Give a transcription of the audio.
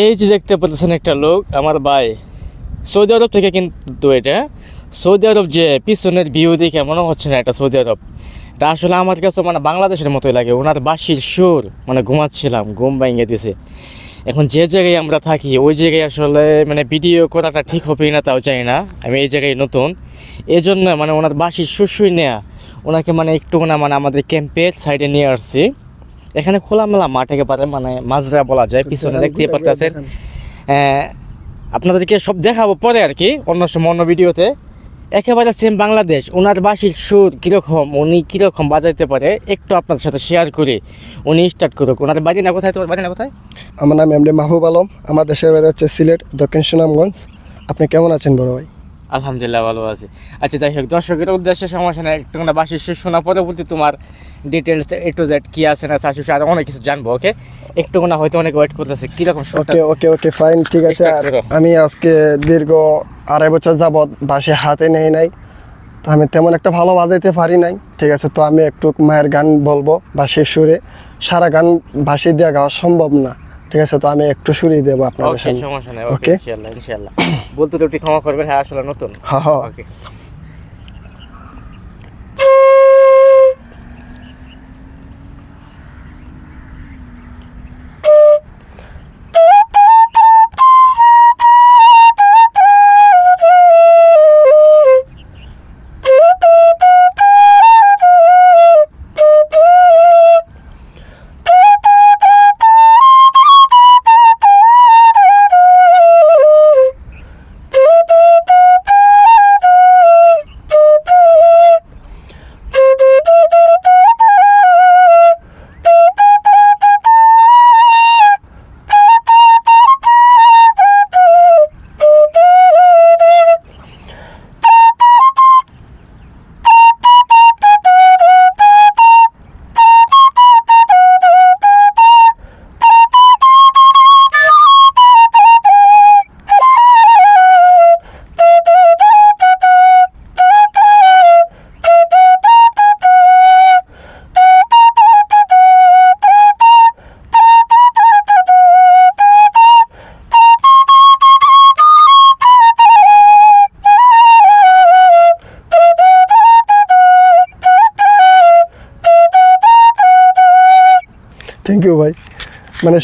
এই যে দেখতে পাচ্ছেন একটা লোক আমার ভাই সৌদি আরব থেকে, কিন্তু এটা সৌদি আরব যে পিছনের ভিউ দেখে মনে হচ্ছে না এটা সৌদি আরব। এটা আসলে আমার কাছে মানে বাংলাদেশের মতোই লাগে। ওনার বাঁশির সুর মানে ঘুমাচ্ছিলাম, ঘুম ভেঙে দিছে। এখন যে জায়গায় আমরা থাকি ওই জায়গায় আসলে মানে ভিডিও করাটা ঠিক হবে না তাও জানি না। আমি এই জায়গায় নতুন, এই জন্য মানে ওনার বাঁশির সুর শুই নেয়া ওনাকে মানে একটু না মানে আমাদের ক্যাম্পের সাইডে নিয়ে আসছি। এখানে খোলামেলা মাঠ একেবারে মানে মাজরা বলা যায়। পিছনে দেখতে পাচ্ছেন, আপনাদেরকে সব দেখাবো পরে আর কি, অন্য সময় অন্য ভিডিওতে। একেবারে সেম বাংলাদেশ। ওনার বাঁশির সুর কীরকম, উনি কীরকম বাজাইতে পারে একটু আপনাদের সাথে শেয়ার করি। উনি স্টার্ট করুক। ওনার বাড়ি না কোথায়? তোমার বাড়ি না কোথায়? আমার নাম এমডি মাহবুব আলম। আমার দেশের বাড়ি হচ্ছে সিলেট, দক্ষিণ সুনামগঞ্জ। আপনি কেমন আছেন বড় ভাই? আলহামদুলিল্লাহ ভালো আছি। আচ্ছা যাই হোক, দর্শকের উদ্দেশ্যে সমস্যা নেই, একটু বাঁশির সুর শোনা পরবর্তী তোমার ডিটেলস এ টু জেড কী আছে না চাষি আর অনেক কিছু জানবো। ওকে, একটু হয়তো অনেক ওয়েট করতেছে কীরকম। ওকে ফাইন, ঠিক আছে। আমি আজকে দীর্ঘ 2.5 বছর যাবৎ বাঁশি হাতে নেই নাই, তো আমি তেমন একটা ভালো বাজাইতে পারি নাই। ঠিক আছে, তো আমি একটু মায়ের গান বলবো বাঁশির সুরে। সারা গান বাঁশি দিয়ে গাওয়া সম্ভব না, ঠিক আছে, তো আমি একটু সুরই দেবো আপনাদের সামনে। সমস্যা নেই, ওকে ইনশাআল্লাহ ইনশাআল্লাহ। বলতে তো একটু ক্ষমা করবেন, হ্যাঁ আসলে নতুন। হ্যাঁ ওকে। থ্যাংক ইউ ভাই। মানে